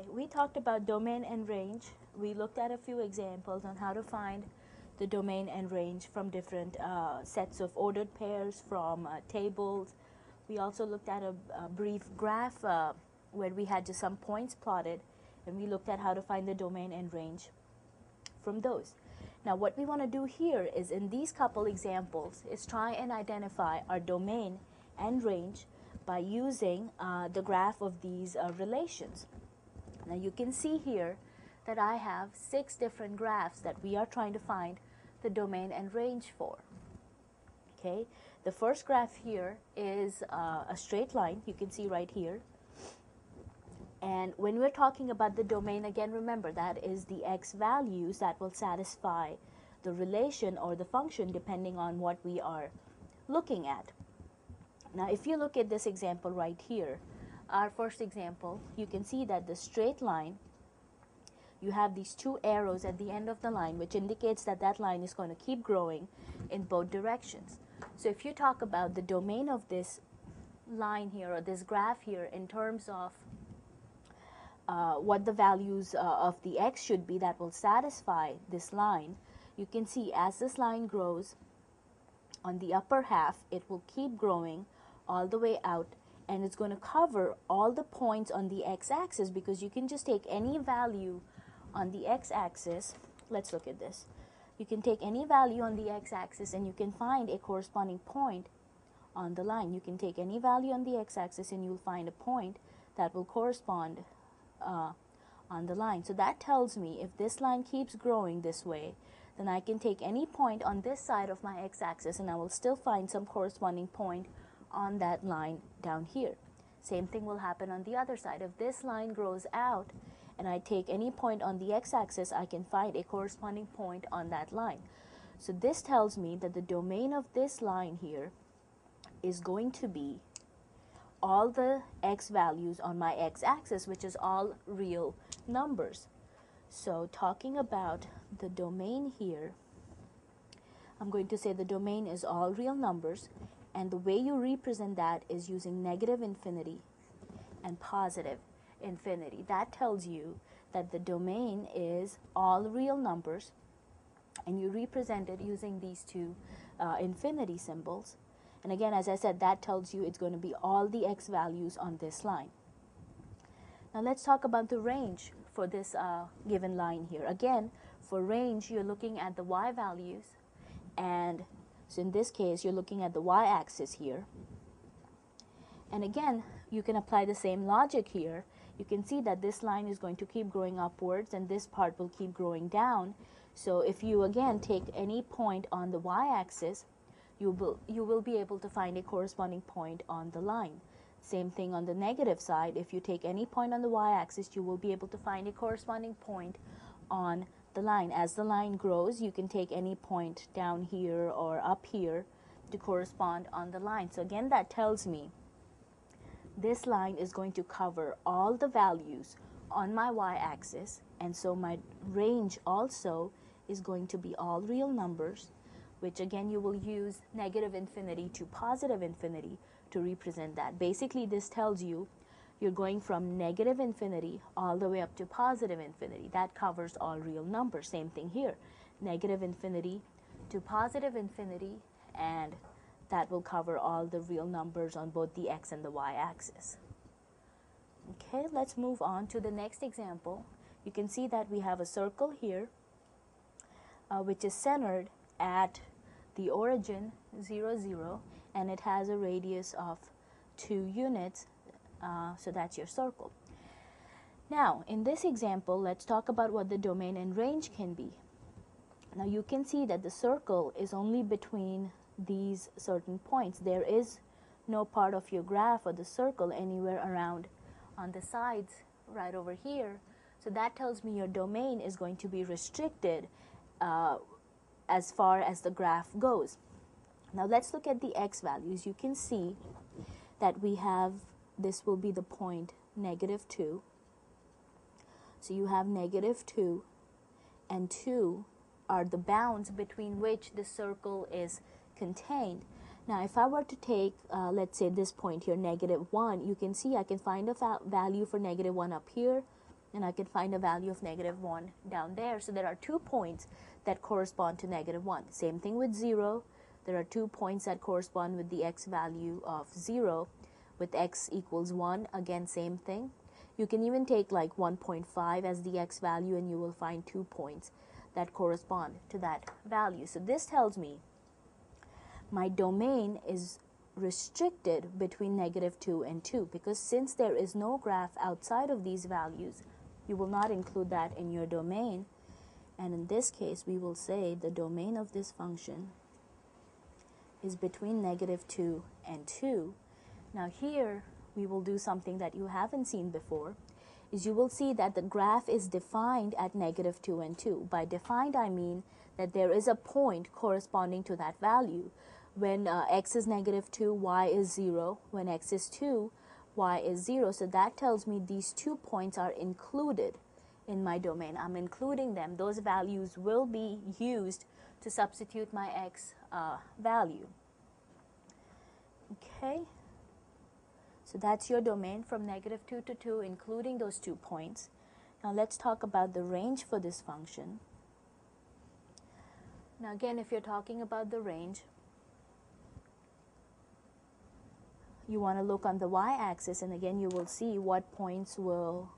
We talked about domain and range. We looked at a few examples on how to find the domain and range from different sets of ordered pairs, from tables. We also looked at a brief graph where we had just some points plotted, and we looked at how to find the domain and range from those. Now what we want to do here is, in these couple examples, is try and identify our domain and range by using the graph of these relations. Now you can see here that I have 6 different graphs that we are trying to find the domain and range for. Okay, the first graph here is a straight line, you can see right here. And when we're talking about the domain, again, remember that is the x values that will satisfy the relation or the function depending on what we are looking at. Now if you look at this example right here, our first example, you can see that the straight line, you have these 2 arrows at the end of the line, which indicates that that line is going to keep growing in both directions. So if you talk about the domain of this line here, or this graph here, in terms of what the values of the x should be that will satisfy this line, you can see as this line grows on the upper half, it will keep growing all the way out, and it's going to cover all the points on the x-axis, because you can just take any value on the x-axis. Let's look at this. You can take any value on the x-axis and you can find a corresponding point on the line. You can take any value on the x-axis and you'll find a point that will correspond on the line. So that tells me if this line keeps growing this way, then I can take any point on this side of my x-axis and I will still find some corresponding point on that line down here. Same thing will happen on the other side. If this line grows out and I take any point on the x-axis, I can find a corresponding point on that line. So this tells me that the domain of this line here is going to be all the x values on my x-axis, which is all real numbers. So talking about the domain here, I'm going to say the domain is all real numbers, and the way you represent that is using negative infinity and positive infinity. That tells you that the domain is all real numbers, and you represent it using these 2 infinity symbols. And again, as I said, that tells you it's going to be all the x values on this line. Now let's talk about the range for this given line here. Again, for range, you're looking at the y values, and so in this case, you're looking at the y-axis here. And again, you can apply the same logic here. You can see that this line is going to keep growing upwards and this part will keep growing down. So if you again take any point on the y-axis, you will be able to find a corresponding point on the line. Same thing on the negative side. If you take any point on the y-axis, you will be able to find a corresponding point on the line. As the line grows, you can take any point down here or up here to correspond on the line. So again, that tells me this line is going to cover all the values on my y-axis, and so my range also is going to be all real numbers, which again you will use negative infinity to positive infinity to represent that. Basically, this tells you you're going from negative infinity all the way up to positive infinity. That covers all real numbers. Same thing here, negative infinity to positive infinity, and that will cover all the real numbers on both the x and the y-axis. Okay, let's move on to the next example. You can see that we have a circle here, which is centered at the origin 0, 0, and it has a radius of 2 units. So that's your circle. Now, in this example, let's talk about what the domain and range can be. Now, you can see that the circle is only between these certain points. There is no part of your graph or the circle anywhere around on the sides right over here. So that tells me your domain is going to be restricted as far as the graph goes. Now, let's look at the x values. You can see that we have, this will be the point -2. So you have -2 and 2 are the bounds between which the circle is contained. Now, if I were to take, let's say this point here, -1, you can see I can find a value for -1 up here and I can find a value of -1 down there. So there are 2 points that correspond to -1. Same thing with 0. There are 2 points that correspond with the x value of 0. With x equals 1, again, same thing. You can even take like 1.5 as the x value, and you will find 2 points that correspond to that value. So this tells me my domain is restricted between -2 and 2, because since there is no graph outside of these values, you will not include that in your domain. And in this case, we will say the domain of this function is between -2 and 2. Now here, we will do something that you haven't seen before, is you will see that the graph is defined at -2 and 2. By defined, I mean that there is a point corresponding to that value. When x is -2, y is 0. When x is 2, y is 0. So that tells me these 2 points are included in my domain. I'm including them. Those values will be used to substitute my x value. Okay. So that's your domain from -2 to 2, including those 2 points. Now let's talk about the range for this function. Now again, if you're talking about the range, you want to look on the y-axis, and again you will see what points will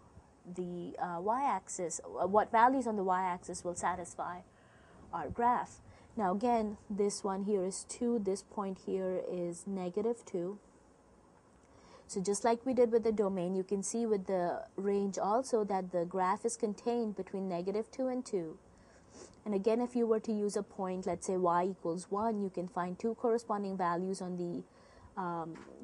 the y-axis, what values on the y-axis will satisfy our graph. Now again, this one here is 2, this point here is -2. So just like we did with the domain, you can see with the range also that the graph is contained between -2 and 2. And again, if you were to use a point, let's say y equals 1, you can find 2 corresponding values on the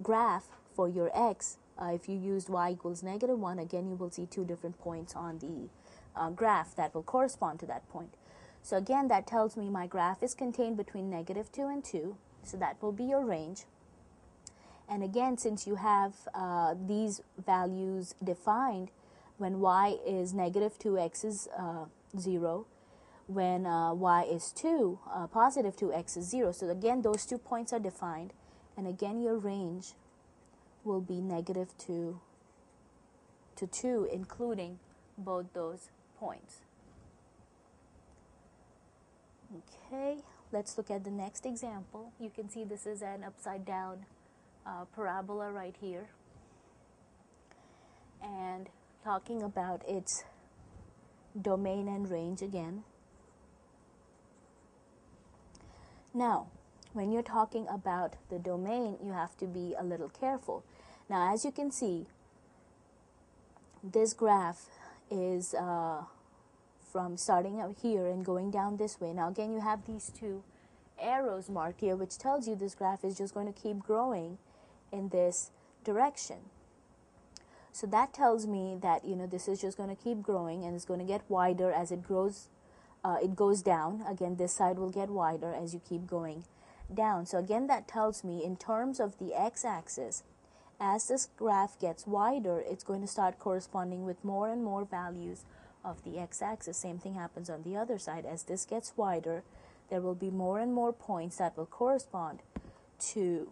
graph for your x. If you used y equals -1, again, you will see 2 different points on the graph that will correspond to that point. So again, that tells me my graph is contained between -2 and 2, so that will be your range. And again, since you have these values defined, when y is -2, x is 0. When y is 2, positive 2, x is 0. So again, those 2 points are defined. And again, your range will be -2 to 2, including both those points. Okay, let's look at the next example. You can see this is an upside down parabola right here, and talking about its domain and range again. Now, when you're talking about the domain, you have to be a little careful. Now, as you can see, this graph is from starting out here and going down this way. Now, again, you have these 2 arrows marked here, which tells you this graph is just going to keep growing in this direction. So that tells me that, this is just going to keep growing, and it's going to get wider as it grows. It goes down. Again, this side will get wider as you keep going down. So again, that tells me in terms of the x-axis, as this graph gets wider, it's going to start corresponding with more and more values of the x-axis. Same thing happens on the other side. As this gets wider, there will be more and more points that will correspond to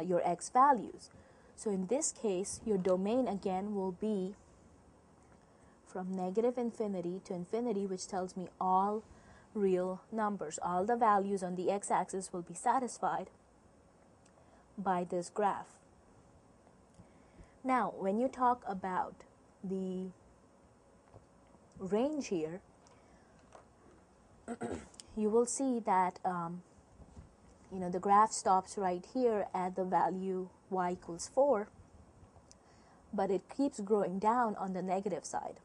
your x values. So in this case, your domain again will be from -infinity to infinity, which tells me all real numbers. All the values on the x-axis will be satisfied by this graph. Now, when you talk about the range here, you will see that the graph stops right here at the value y equals 4, but it keeps growing down on the negative side.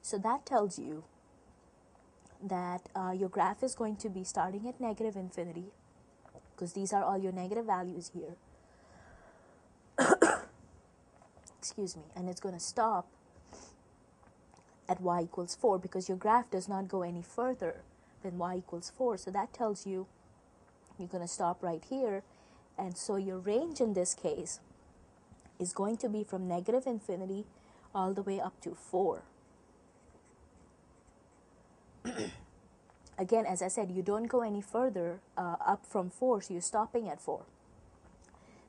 So that tells you that your graph is going to be starting at -infinity, because these are all your negative values here. Excuse me. And it's going to stop at y equals 4, because your graph does not go any further than y equals 4. So that tells you you're going to stop right here. And so your range in this case is going to be from -infinity all the way up to 4. Again, as I said, you don't go any further up from 4, so you're stopping at 4.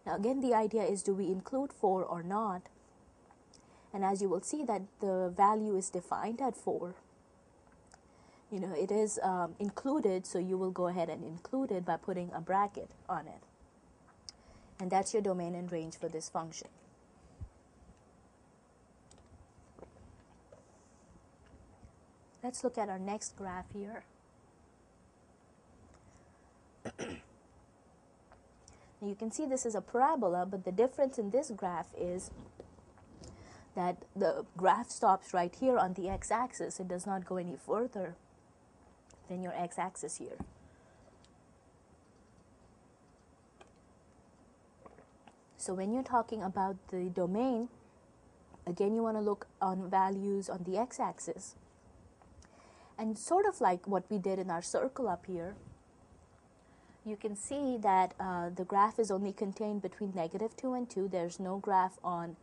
Now again, the idea is, do we include 4 or not? And as you will see that the value is defined at 4, it is included, so you will go ahead and include it by putting a bracket on it. And that's your domain and range for this function. Let's look at our next graph here. Now you can see this is a parabola, but the difference in this graph is that the graph stops right here on the x-axis. It does not go any further than your x-axis here. So when you're talking about the domain, again, you want to look on values on the x-axis. And sort of like what we did in our circle up here, you can see that the graph is only contained between -2 and 2. There's no graph on,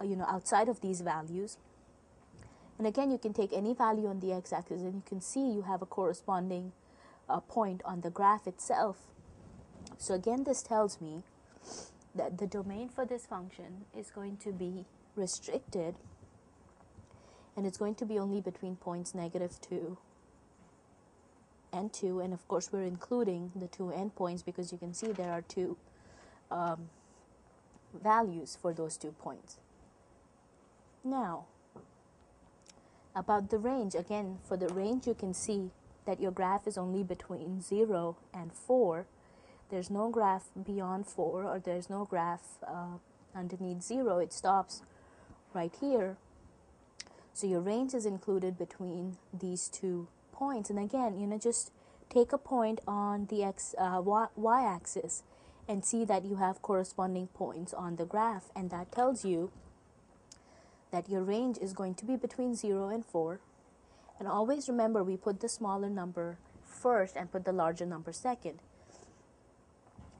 outside of these values. And again, you can take any value on the x-axis and you can see you have a corresponding point on the graph itself. So again, this tells me that the domain for this function is going to be restricted, and it's going to be only between points -2 and 2, and of course we're including the 2 endpoints because you can see there are 2 values for those 2 points. Now, about the range, again, for the range you can see that your graph is only between 0 and 4. There's no graph beyond 4, or there's no graph underneath 0. It stops right here. So your range is included between these 2 points. And again, just take a point on the y-axis and see that you have corresponding points on the graph, and that tells you that your range is going to be between 0 and 4. And always remember, we put the smaller number first and put the larger number second.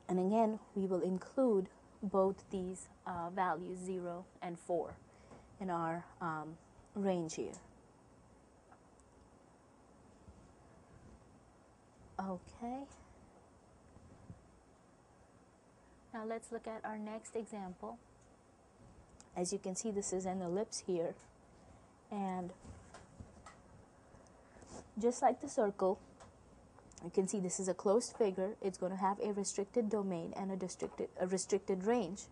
And again, we will include both these values, 0 and 4, in our range here. Okay. Now let's look at our next example. As you can see, this is an ellipse here. And just like the circle, you can see this is a closed figure. It's going to have a restricted domain and a restricted range.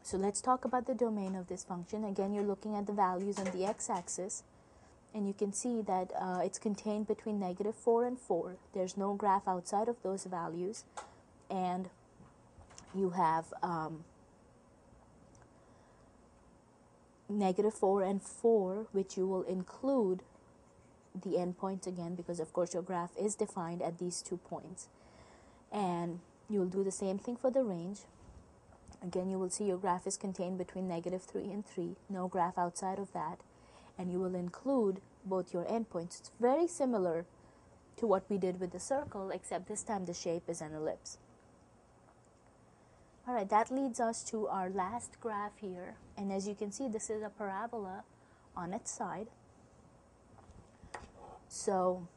So let's talk about the domain of this function. Again, you're looking at the values on the x-axis, and you can see that it's contained between -4 and 4. There's no graph outside of those values, and you have -4 and 4, which you will include the endpoints again, because of course your graph is defined at these 2 points. And you'll do the same thing for the range. Again, you will see your graph is contained between -3 and 3, no graph outside of that, and you will include both your endpoints. It's very similar to what we did with the circle, except this time the shape is an ellipse. All right, that leads us to our last graph here, and as you can see, this is a parabola on its side. So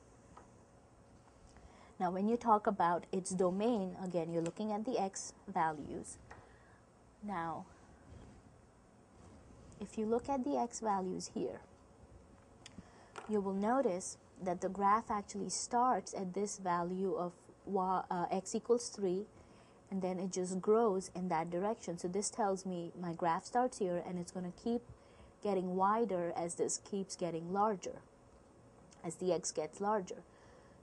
now when you talk about its domain, again, you're looking at the x values. Now, if you look at the x values here, you will notice that the graph actually starts at this value of x equals 3, and then it just grows in that direction. So this tells me my graph starts here, and it's going to keep getting wider as this keeps getting larger, as the x gets larger.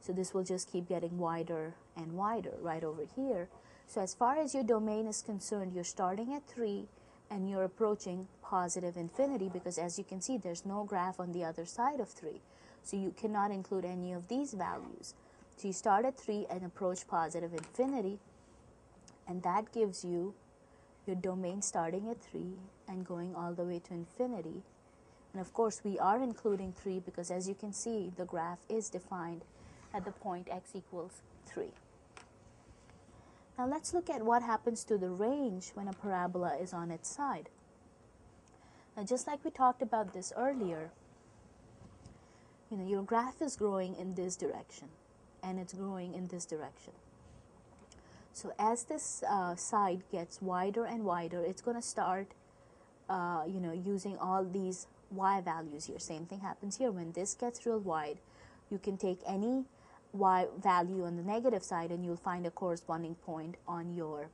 So this will just keep getting wider and wider right over here. So as far as your domain is concerned, you're starting at 3 and you're approaching positive infinity, because as you can see, there's no graph on the other side of 3. So you cannot include any of these values. So you start at 3 and approach positive infinity, and that gives you your domain starting at 3 and going all the way to infinity. And of course, we are including 3 because as you can see, the graph is defined at the point x equals 3. Now let's look at what happens to the range when a parabola is on its side. Now just like we talked about this earlier, your graph is growing in this direction, and it's growing in this direction. So as this side gets wider and wider, it's going to start using all these y values here. Same thing happens here. When this gets real wide, you can take any y value on the negative side and you'll find a corresponding point on your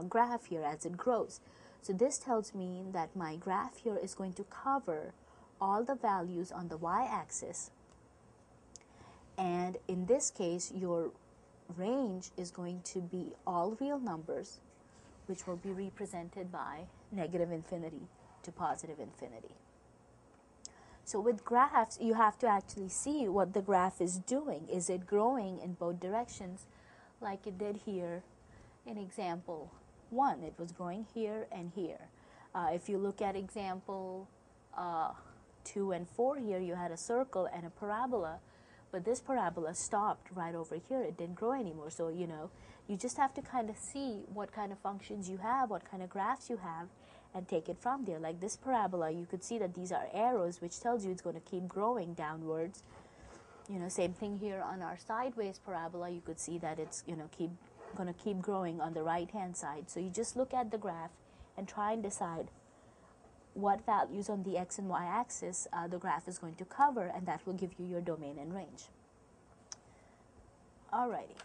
graph here as it grows. So this tells me that my graph here is going to cover all the values on the y-axis, and in this case your range is going to be all real numbers, which will be represented by negative infinity to positive infinity. So with graphs, you have to actually see what the graph is doing. Is it growing in both directions like it did here in example 1? It was growing here and here. If you look at example 2 and 4 here, you had a circle and a parabola, but this parabola stopped right over here. It didn't grow anymore. So, you just have to kind of see what kind of functions you have, what kind of graphs you have, and take it from there. Like this parabola, you could see that these are arrows, which tells you it's going to keep growing downwards. Same thing here on our sideways parabola. You could see that it's going to keep growing on the right hand side. So you just look at the graph and try and decide what values on the x and y axis the graph is going to cover, and that will give you your domain and range. Alrighty.